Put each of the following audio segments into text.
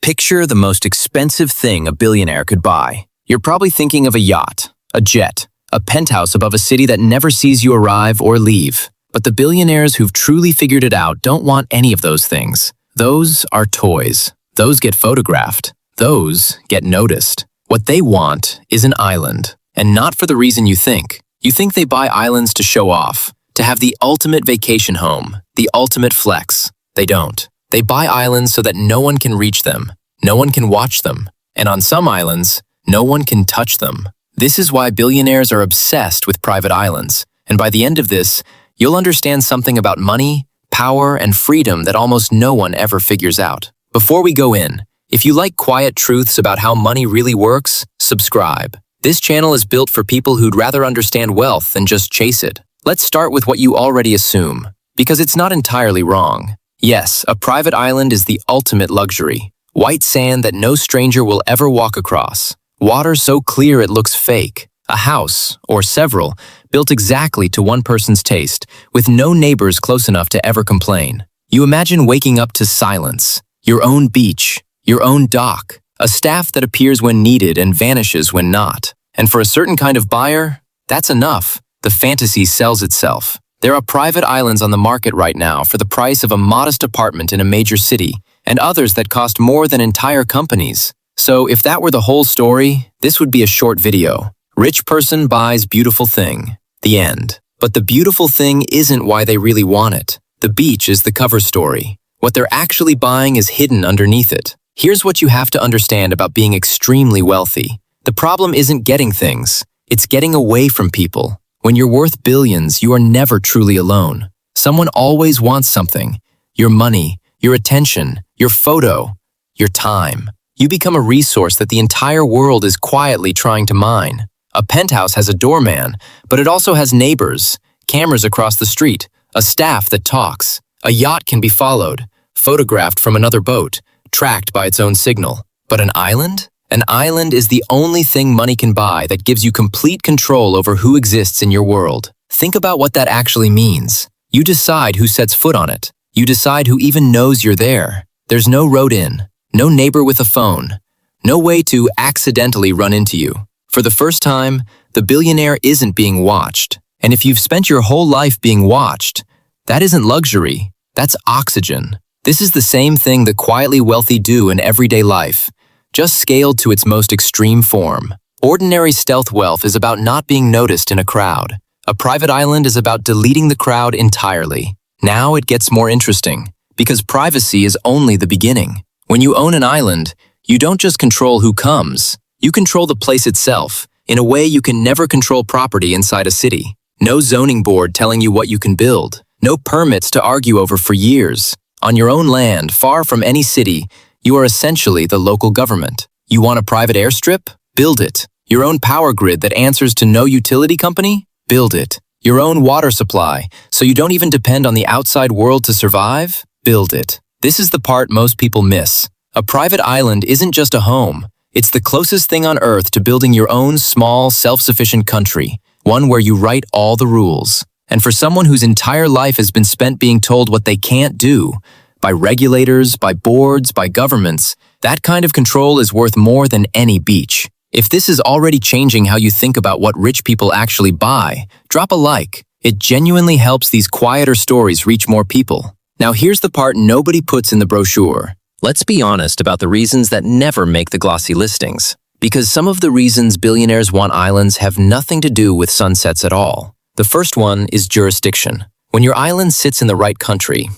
Picture the most expensive thing a billionaire could buy. You're probably thinking of a yacht, a jet, a penthouse above a city that never sees you arrive or leave. But the billionaires who've truly figured it out don't want any of those things. Those are toys. Those get photographed. Those get noticed. What they want is an island. And not for the reason you think. You think they buy islands to show off, to have the ultimate vacation home, the ultimate flex. They don't. They buy islands so that no one can reach them, no one can watch them, and on some islands, no one can touch them. This is why billionaires are obsessed with private islands, and by the end of this, you'll understand something about money, power, and freedom that almost no one ever figures out. Before we go in, if you like quiet truths about how money really works, subscribe. This channel is built for people who'd rather understand wealth than just chase it. Let's start with what you already assume, because it's not entirely wrong. Yes, a private island is the ultimate luxury. White sand that no stranger will ever walk across. Water so clear it looks fake. A house, or several, built exactly to one person's taste, with no neighbors close enough to ever complain. You imagine waking up to silence, your own beach, your own dock, a staff that appears when needed and vanishes when not. And for a certain kind of buyer, that's enough. The fantasy sells itself. There are private islands on the market right now for the price of a modest apartment in a major city, and others that cost more than entire companies. So if that were the whole story, this would be a short video. Rich person buys beautiful thing. The end. But the beautiful thing isn't why they really want it. The beach is the cover story. What they're actually buying is hidden underneath it. Here's what you have to understand about being extremely wealthy. The problem isn't getting things. It's getting away from people. When you're worth billions, you are never truly alone. Someone always wants something. Your money, your attention, your photo, your time. You become a resource that the entire world is quietly trying to mine. A penthouse has a doorman, but it also has neighbors, cameras across the street, a staff that talks. A yacht can be followed, photographed from another boat, tracked by its own signal. But an island? An island is the only thing money can buy that gives you complete control over who exists in your world. Think about what that actually means. You decide who sets foot on it. You decide who even knows you're there. There's no road in, no neighbor with a phone, no way to accidentally run into you. For the first time, the billionaire isn't being watched. And if you've spent your whole life being watched, that isn't luxury, that's oxygen. This is the same thing the quietly wealthy do in everyday life, just scaled to its most extreme form. Ordinary stealth wealth is about not being noticed in a crowd. A private island is about deleting the crowd entirely. Now it gets more interesting, because privacy is only the beginning. When you own an island, you don't just control who comes, you control the place itself, in a way you can never control property inside a city. No zoning board telling you what you can build, no permits to argue over for years. On your own land, far from any city, you are essentially the local government. You want a private airstrip? Build it. Your own power grid that answers to no utility company? Build it. Your own water supply, so you don't even depend on the outside world to survive? Build it. This is the part most people miss. A private island isn't just a home. It's the closest thing on earth to building your own small, self-sufficient country, one where you write all the rules. And for someone whose entire life has been spent being told what they can't do, by regulators, by boards, by governments, that kind of control is worth more than any beach. If this is already changing how you think about what rich people actually buy, drop a like. It genuinely helps these quieter stories reach more people. Now here's the part nobody puts in the brochure. Let's be honest about the reasons that never make the glossy listings. Because some of the reasons billionaires want islands have nothing to do with sunsets at all. The first one is jurisdiction. When your island sits in the right country,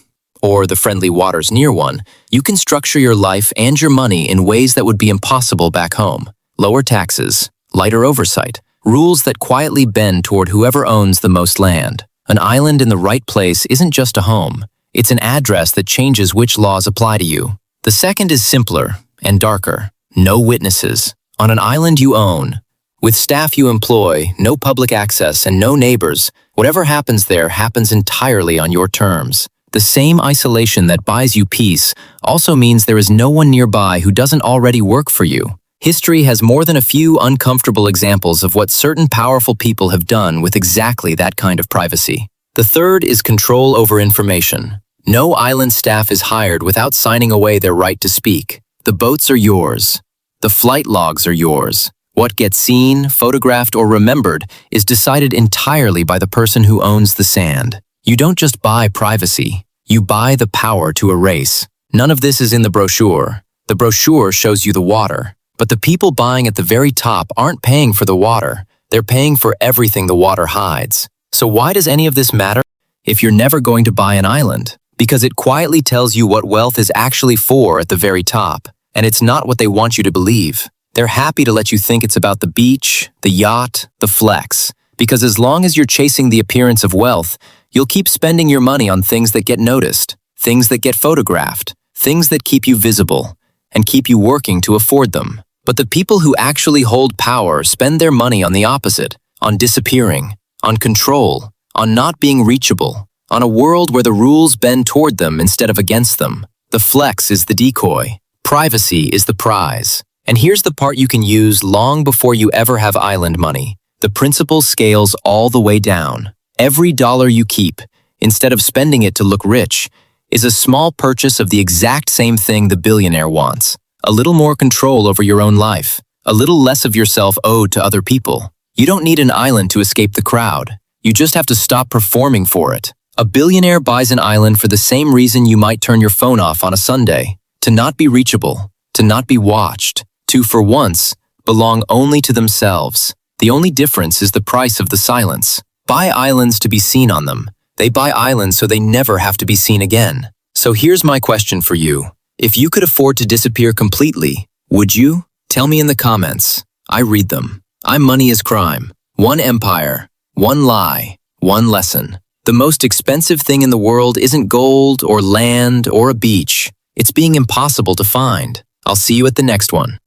or the friendly waters near one, you can structure your life and your money in ways that would be impossible back home. Lower taxes, lighter oversight, rules that quietly bend toward whoever owns the most land. An island in the right place isn't just a home. It's an address that changes which laws apply to you. The second is simpler and darker. No witnesses. On an island you own, with staff you employ, no public access, and no neighbors, whatever happens there happens entirely on your terms. The same isolation that buys you peace also means there is no one nearby who doesn't already work for you. History has more than a few uncomfortable examples of what certain powerful people have done with exactly that kind of privacy. The third is control over information. No island staff is hired without signing away their right to speak. The boats are yours. The flight logs are yours. What gets seen, photographed, or remembered is decided entirely by the person who owns the sand. You don't just buy privacy, you buy the power to erase. None of this is in the brochure. The brochure shows you the water. But the people buying at the very top aren't paying for the water. They're paying for everything the water hides. So why does any of this matter if you're never going to buy an island? Because it quietly tells you what wealth is actually for at the very top. And it's not what they want you to believe. They're happy to let you think it's about the beach, the yacht, the flex. Because as long as you're chasing the appearance of wealth, you'll keep spending your money on things that get noticed, things that get photographed, things that keep you visible, and keep you working to afford them. But the people who actually hold power spend their money on the opposite, on disappearing, on control, on not being reachable, on a world where the rules bend toward them instead of against them. The flex is the decoy. Privacy is the prize. And here's the part you can use long before you ever have island money. The principle scales all the way down. Every dollar you keep, instead of spending it to look rich, is a small purchase of the exact same thing the billionaire wants. A little more control over your own life. A little less of yourself owed to other people. You don't need an island to escape the crowd. You just have to stop performing for it. A billionaire buys an island for the same reason you might turn your phone off on a Sunday. To not be reachable, to not be watched, to, for once, belong only to themselves. The only difference is the price of the silence. Buy islands to be seen on them. They buy islands so they never have to be seen again. So here's my question for you. If you could afford to disappear completely, would you? Tell me in the comments. I read them. I'm Money is Crime. One empire, one lie, one lesson. The most expensive thing in the world isn't gold or land or a beach. It's being impossible to find. I'll see you at the next one.